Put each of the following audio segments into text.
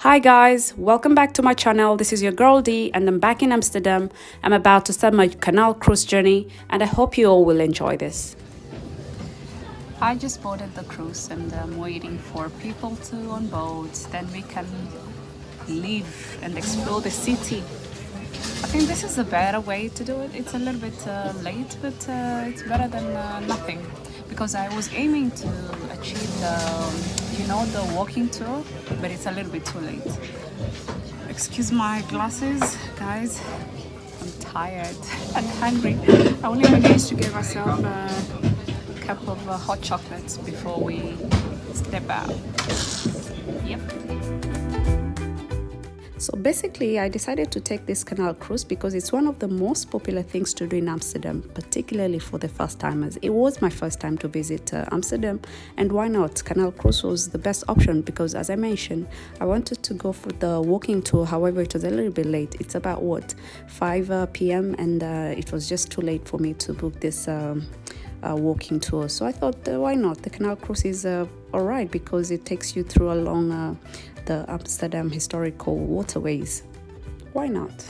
Hi guys, welcome back to my channel. This is your girl D and I'm back in Amsterdam. I'm about to start my canal cruise journey and I hope you all will enjoy this. I just boarded the cruise and I'm waiting for people to on boats. Then we can leave and explore the city. I think this is a better way to do it. It's a little bit late, but it's better than nothing. Because I was aiming to achieve the walking tour, but it's a little bit too late. Excuse my glasses, guys. I'm tired and hungry. I only managed to get myself a cup of hot chocolates before we step out. Yep. So basically, I decided to take this canal cruise because it's one of the most popular things to do in Amsterdam, particularly for the first timers. It was my first time to visit Amsterdam, and why not? Canal cruise was the best option because, as I mentioned, I wanted to go for the walking tour. However, it was a little bit late. It's about 5 p.m. and it was just too late for me to book this walking tour. So I thought, why not? The canal cruise is alright because it takes you through along the Amsterdam historical waterways. Why not?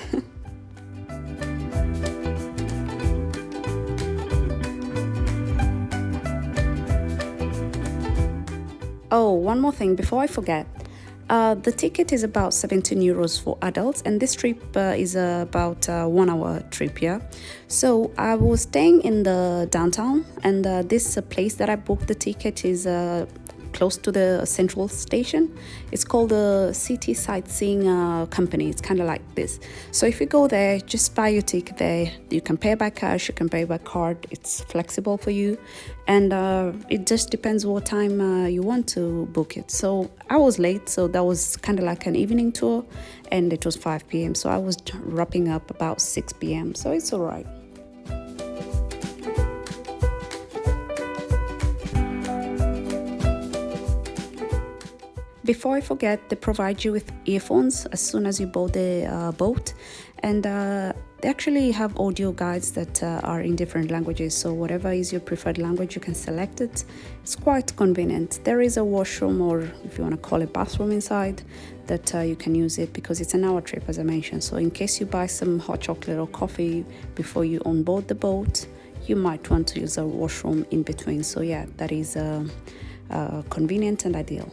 Oh, one more thing before I forget. The ticket is about 17 euros for adults, and this trip is about a 1 hour trip, yeah? So I was staying in the downtown, and this place that I booked the ticket is close to the central station. It's called the City Sightseeing Company. It's kind of like this. So if you go there, just buy your ticket there. You can pay by cash, you can pay by card. It's flexible for you, and it just depends what time you want to book it. So I was late, so that was kind of like an evening tour, and it was 5 p.m. So I was wrapping up about 6 p.m. So it's all right. Before I forget, they provide you with earphones as soon as you board the boat, and they actually have audio guides that are in different languages, so whatever is your preferred language, you can select it. It's quite convenient. There is a washroom, or if you want to call it bathroom inside, that you can use it because it's an hour trip, as I mentioned. So in case you buy some hot chocolate or coffee before you on board the boat, you might want to use a washroom in between. So yeah, that is convenient and ideal.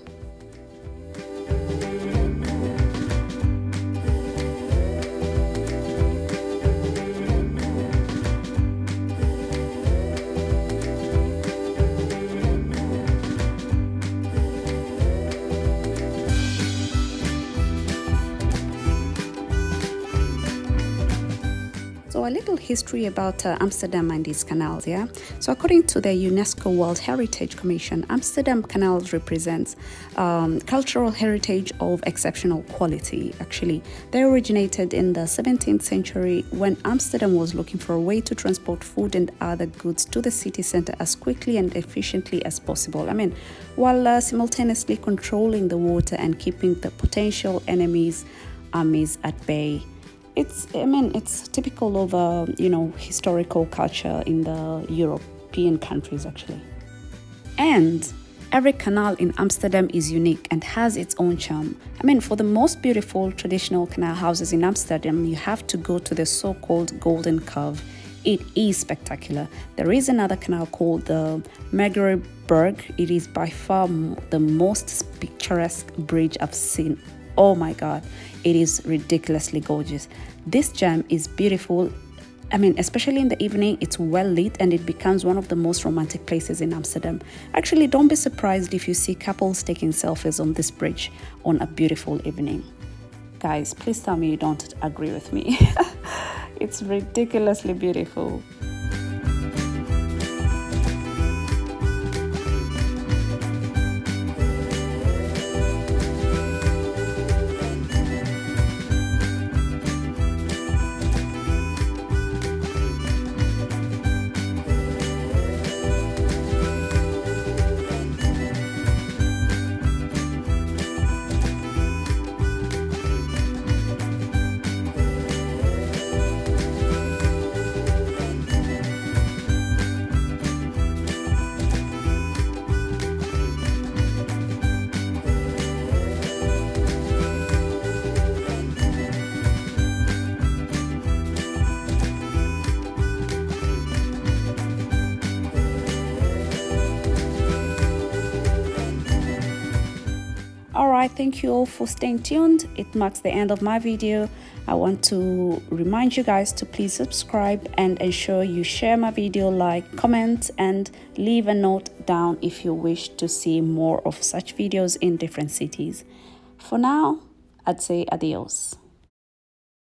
So a little history about Amsterdam and its canals, yeah? So according to the UNESCO World Heritage Commission, Amsterdam canals represents cultural heritage of exceptional quality. Actually, they originated in the 17th century when Amsterdam was looking for a way to transport food and other goods to the city center as quickly and efficiently as possible. I mean, while simultaneously controlling the water and keeping the potential armies at bay. It's typical of historical culture in the European countries actually. And every canal in Amsterdam is unique and has its own charm. I mean, for the most beautiful traditional canal houses in Amsterdam, you have to go to the so-called Golden Curve. It is spectacular. There is another canal called the Megareberg. It is by far the most picturesque bridge I've seen. Oh my god, it is ridiculously gorgeous. This gem is beautiful. I mean, especially in the evening, it's well lit and it becomes one of the most romantic places in Amsterdam. Actually, don't be surprised if you see couples taking selfies on this bridge on a beautiful evening. Guys, please tell me you don't agree with me. It's ridiculously beautiful. right, thank you all for staying tuned. It marks the end of my video. I want to remind you guys to please subscribe and ensure you share my video, like, comment, and leave a note down if you wish to see more of such videos in different cities. For now, I'd say adios.